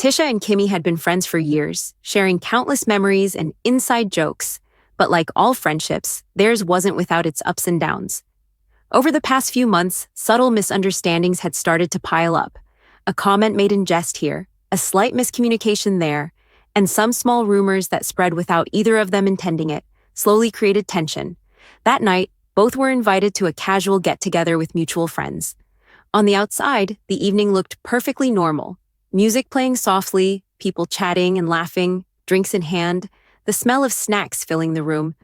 Tisha and Kimmy had been friends for years, sharing countless memories and inside jokes, but like all friendships, theirs wasn't without its ups and downs. Over the past few months, subtle misunderstandings had started to pile up. A comment made in jest here, a slight miscommunication there, and some small rumors that spread without either of them intending it, slowly created tension. That night, both were invited to a casual get-together with mutual friends. On the outside, the evening looked perfectly normal. Music playing softly, people chatting and laughing, drinks in hand, the smell of snacks filling the room.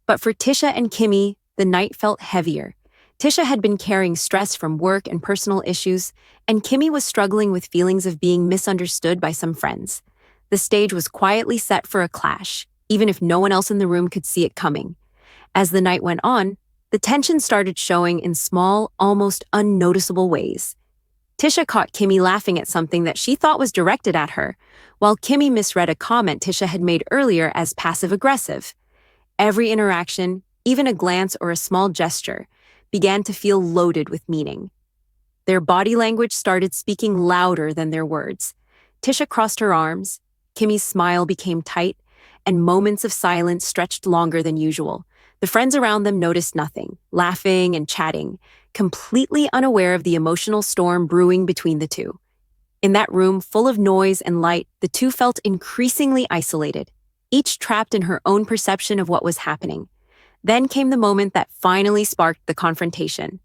But for Tisha and Kimmy, the night felt heavier. Tisha had been carrying stress from work and personal issues, and Kimmy was struggling with feelings of being misunderstood by some friends. The stage was quietly set for a clash, even if no one else in the room could see it coming. As the night went on, the tension started showing in small, almost unnoticeable ways. Tisha caught Kimmy laughing at something that she thought was directed at her, while Kimmy misread a comment Tisha had made earlier as passive-aggressive. Every interaction, even a glance or a small gesture, began to feel loaded with meaning. Their body language started speaking louder than their words. Tisha crossed her arms, Kimmy's smile became tight, and moments of silence stretched longer than usual. The friends around them noticed nothing, laughing and chatting, completely unaware of the emotional storm brewing between the two. In that room full of noise and light, the two felt increasingly isolated, each trapped in her own perception of what was happening. Then came the moment that finally sparked the confrontation.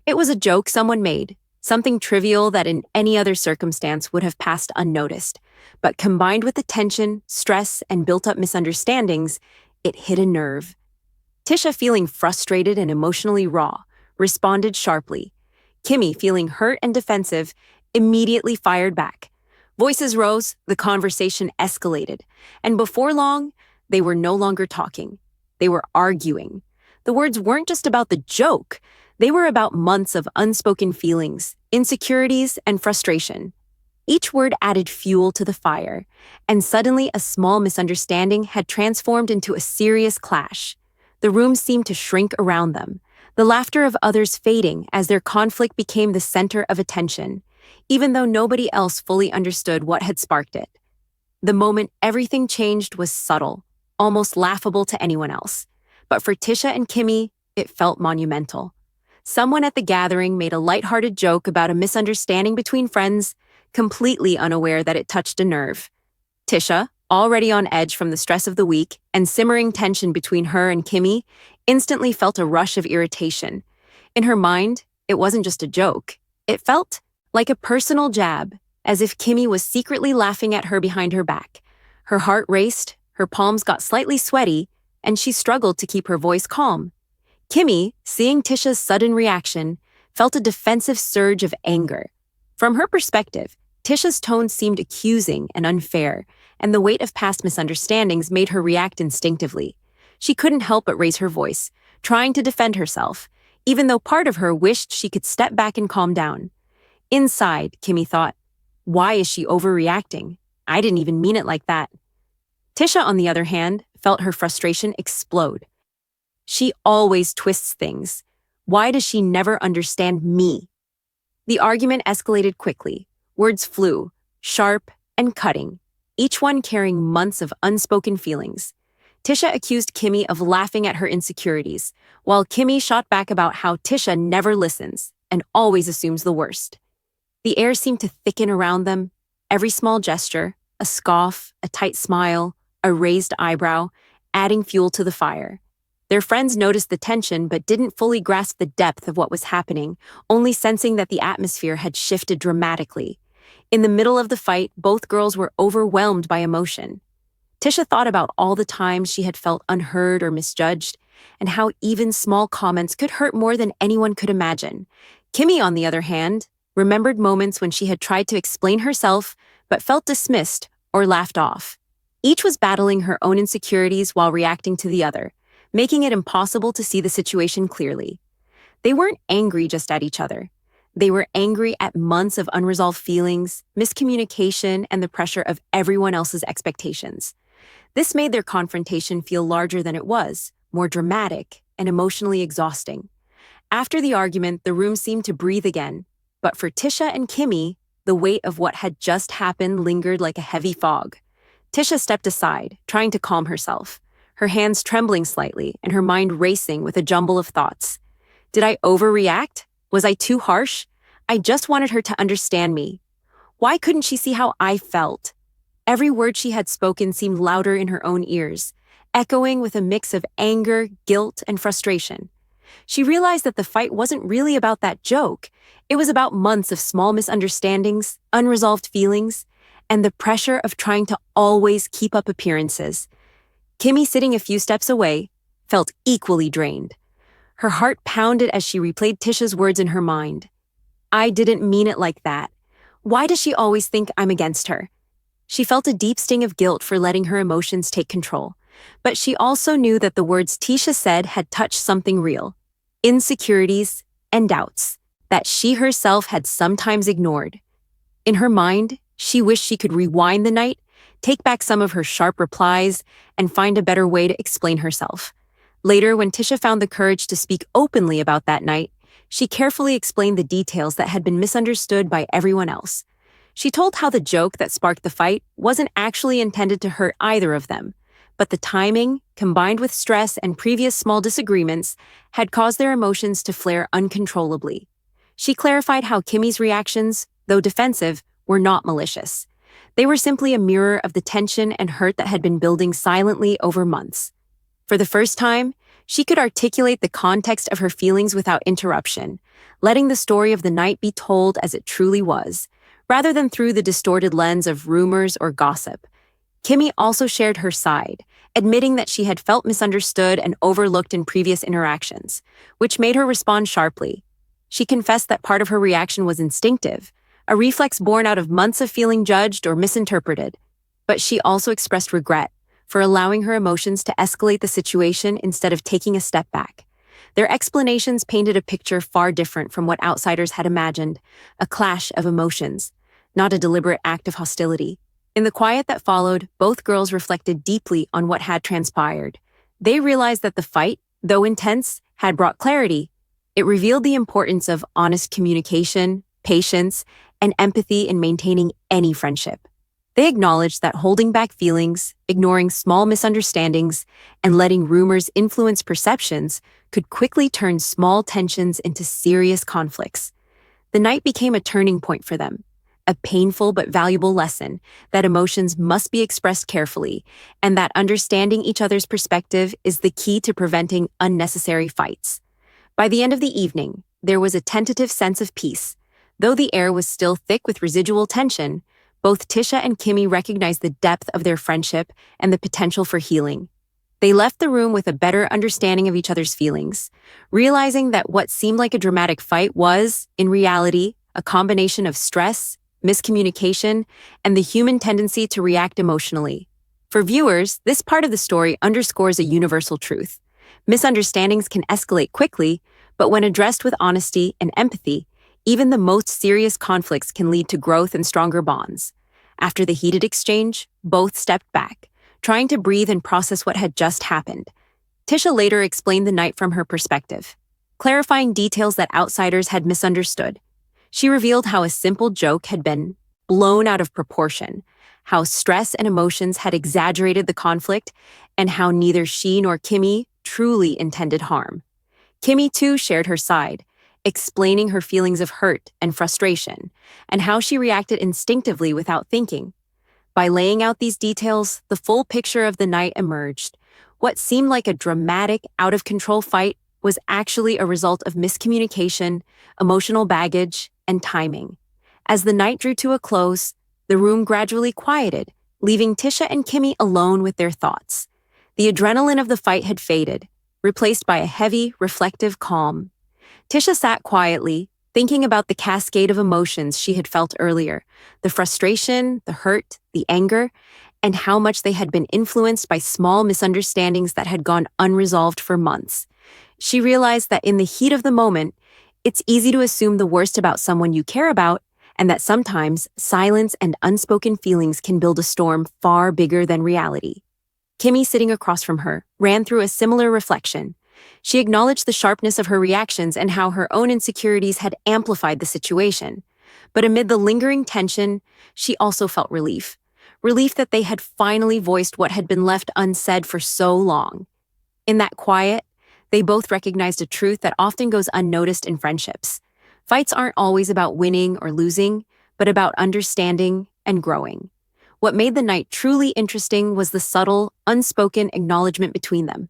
It was a joke someone made, something trivial that in any other circumstance would have passed unnoticed. But combined with the tension, stress, and built-up misunderstandings, it hit a nerve. Tisha, feeling frustrated and emotionally raw, responded sharply. Kimmy, feeling hurt and defensive, immediately fired back. Voices rose, the conversation escalated, and before long, they were no longer talking. They were arguing. The words weren't just about the joke. They were about months of unspoken feelings, insecurities, and frustration. Each word added fuel to the fire, and suddenly a small misunderstanding had transformed into a serious clash. The room seemed to shrink around them, the laughter of others fading as their conflict became the center of attention, even though nobody else fully understood what had sparked it. The moment everything changed was subtle, almost laughable to anyone else. But for Tisha and Kimmy, it felt monumental. Someone at the gathering made a lighthearted joke about a misunderstanding between friends, completely unaware that it touched a nerve. Tisha, already on edge from the stress of the week and simmering tension between her and Kimmy, instantly felt a rush of irritation. In her mind, it wasn't just a joke. It felt like a personal jab, as if Kimmy was secretly laughing at her behind her back. Her heart raced, her palms got slightly sweaty, and she struggled to keep her voice calm. Kimmy, seeing Tisha's sudden reaction, felt a defensive surge of anger. From her perspective, Tisha's tone seemed accusing and unfair, and the weight of past misunderstandings made her react instinctively. She couldn't help but raise her voice, trying to defend herself, even though part of her wished she could step back and calm down. Inside, Kimmy thought, why is she overreacting? I didn't even mean it like that. Tisha, on the other hand, felt her frustration explode. She always twists things. Why does she never understand me? The argument escalated quickly. Words flew, sharp and cutting, each one carrying months of unspoken feelings. Tisha accused Kimmy of laughing at her insecurities, while Kimmy shot back about how Tisha never listens and always assumes the worst. The air seemed to thicken around them. Every small gesture, a scoff, a tight smile, a raised eyebrow, adding fuel to the fire. Their friends noticed the tension but didn't fully grasp the depth of what was happening, only sensing that the atmosphere had shifted dramatically. In the middle of the fight, both girls were overwhelmed by emotion. Tisha thought about all the times she had felt unheard or misjudged, and how even small comments could hurt more than anyone could imagine. Kimmy, on the other hand, remembered moments when she had tried to explain herself but felt dismissed or laughed off. Each was battling her own insecurities while reacting to the other, making it impossible to see the situation clearly. They weren't angry just at each other. They were angry at months of unresolved feelings, miscommunication, and the pressure of everyone else's expectations. This made their confrontation feel larger than it was, more dramatic, and emotionally exhausting. After the argument, the room seemed to breathe again, but for Tisha and Kimmy, the weight of what had just happened lingered like a heavy fog. Tisha stepped aside, trying to calm herself, her hands trembling slightly and her mind racing with a jumble of thoughts. Did I overreact? Was I too harsh? I just wanted her to understand me. Why couldn't she see how I felt? Every word she had spoken seemed louder in her own ears, echoing with a mix of anger, guilt, and frustration. She realized that the fight wasn't really about that joke. It was about months of small misunderstandings, unresolved feelings, and the pressure of trying to always keep up appearances. Kimmi, sitting a few steps away, felt equally drained. Her heart pounded as she replayed Tisha's words in her mind. I didn't mean it like that. Why does she always think I'm against her? She felt a deep sting of guilt for letting her emotions take control, but she also knew that the words Tisha said had touched something real, insecurities and doubts that she herself had sometimes ignored. In her mind, she wished she could rewind the night, take back some of her sharp replies, and find a better way to explain herself. Later, when Tisha found the courage to speak openly about that night, she carefully explained the details that had been misunderstood by everyone else. She told how the joke that sparked the fight wasn't actually intended to hurt either of them, but the timing, combined with stress and previous small disagreements, had caused their emotions to flare uncontrollably. She clarified how Kimmi's reactions, though defensive, were not malicious. They were simply a mirror of the tension and hurt that had been building silently over months. For the first time, she could articulate the context of her feelings without interruption, letting the story of the night be told as it truly was, rather than through the distorted lens of rumors or gossip. Kimmi also shared her side, admitting that she had felt misunderstood and overlooked in previous interactions, which made her respond sharply. She confessed that part of her reaction was instinctive, a reflex born out of months of feeling judged or misinterpreted. But she also expressed regret for allowing her emotions to escalate the situation instead of taking a step back. Their explanations painted a picture far different from what outsiders had imagined, a clash of emotions, not a deliberate act of hostility. In the quiet that followed, both girls reflected deeply on what had transpired. They realized that the fight, though intense, had brought clarity. It revealed the importance of honest communication, patience, and empathy in maintaining any friendship. They acknowledged that holding back feelings, ignoring small misunderstandings, and letting rumors influence perceptions could quickly turn small tensions into serious conflicts. The night became a turning point for them, a painful but valuable lesson that emotions must be expressed carefully, and that understanding each other's perspective is the key to preventing unnecessary fights. By the end of the evening, there was a tentative sense of peace. Though the air was still thick with residual tension, both Tisha and Kimmi recognized the depth of their friendship and the potential for healing. They left the room with a better understanding of each other's feelings, realizing that what seemed like a dramatic fight was, in reality, a combination of stress, miscommunication, and the human tendency to react emotionally. For viewers, this part of the story underscores a universal truth. Misunderstandings can escalate quickly, but when addressed with honesty and empathy, even the most serious conflicts can lead to growth and stronger bonds. After the heated exchange, both stepped back, trying to breathe and process what had just happened. Tisha later explained the night from her perspective, clarifying details that outsiders had misunderstood. She revealed how a simple joke had been blown out of proportion, how stress and emotions had exaggerated the conflict, and how neither she nor Kimmi truly intended harm. Kimmi, too, shared her side, explaining her feelings of hurt and frustration, and how she reacted instinctively without thinking. By laying out these details, the full picture of the night emerged. What seemed like a dramatic, out-of-control fight was actually a result of miscommunication, emotional baggage, and timing. As the night drew to a close, the room gradually quieted, leaving Tisha and Kimmi alone with their thoughts. The adrenaline of the fight had faded, replaced by a heavy, reflective calm. Tisha sat quietly, thinking about the cascade of emotions she had felt earlier, the frustration, the hurt, the anger, and how much they had been influenced by small misunderstandings that had gone unresolved for months. She realized that in the heat of the moment, it's easy to assume the worst about someone you care about, and that sometimes silence and unspoken feelings can build a storm far bigger than reality. Kimmi, sitting across from her, ran through a similar reflection. She acknowledged the sharpness of her reactions and how her own insecurities had amplified the situation. But amid the lingering tension, she also felt relief. Relief that they had finally voiced what had been left unsaid for so long. In that quiet, they both recognized a truth that often goes unnoticed in friendships. Fights aren't always about winning or losing, but about understanding and growing. What made the night truly interesting was the subtle, unspoken acknowledgement between them.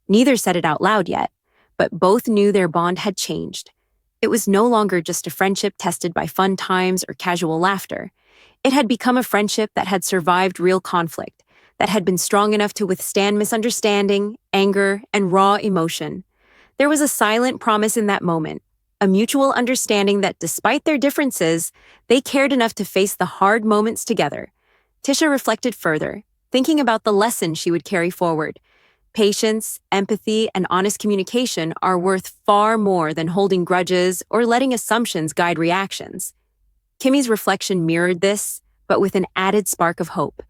Neither said it out loud yet, but both knew their bond had changed. It was no longer just a friendship tested by fun times or casual laughter. It had become a friendship that had survived real conflict, that had been strong enough to withstand misunderstanding, anger, and raw emotion. There was a silent promise in that moment, a mutual understanding that despite their differences, they cared enough to face the hard moments together. Tisha reflected further, thinking about the lesson she would carry forward. Patience, empathy, and honest communication are worth far more than holding grudges or letting assumptions guide reactions. Kimmy's reflection mirrored this, but with an added spark of hope.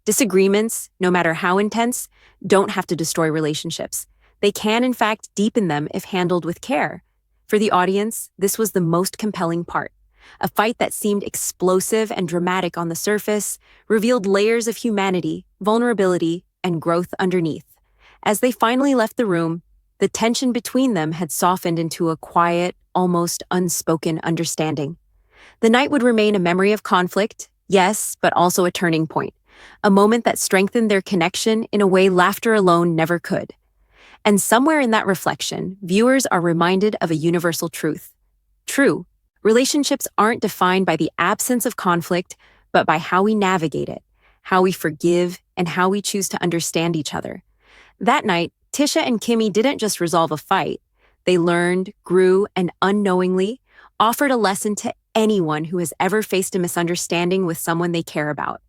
Disagreements, no matter how intense, don't have to destroy relationships. They can, in fact, deepen them if handled with care. For the audience, this was the most compelling part. A fight that seemed explosive and dramatic on the surface revealed layers of humanity, vulnerability, and growth underneath. As they finally left the room, the tension between them had softened into a quiet, almost unspoken understanding. The night would remain a memory of conflict, yes, but also a turning point, a moment that strengthened their connection in a way laughter alone never could. And somewhere in that reflection, viewers are reminded of a universal truth. True, relationships aren't defined by the absence of conflict, but by how we navigate it, how we forgive, and how we choose to understand each other. That night, Tisha and Kimmi didn't just resolve a fight. They learned, grew, and unknowingly offered a lesson to anyone who has ever faced a misunderstanding with someone they care about.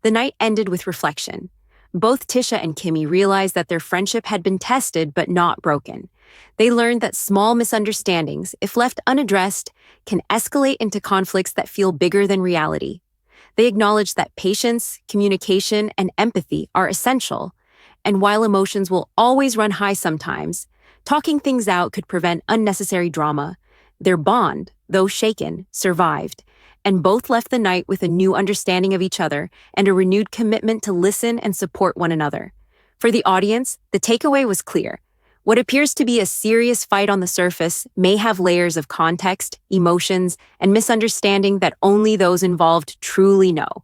The night ended with reflection. Both Tisha and Kimmi realized that their friendship had been tested but not broken. They learned that small misunderstandings, if left unaddressed, can escalate into conflicts that feel bigger than reality. They acknowledged that patience, communication, and empathy are essential. And while emotions will always run high sometimes, talking things out could prevent unnecessary drama. Their bond, though shaken, survived, and both left the night with a new understanding of each other and a renewed commitment to listen and support one another. For the audience, the takeaway was clear. What appears to be a serious fight on the surface may have layers of context, emotions, and misunderstanding that only those involved truly know.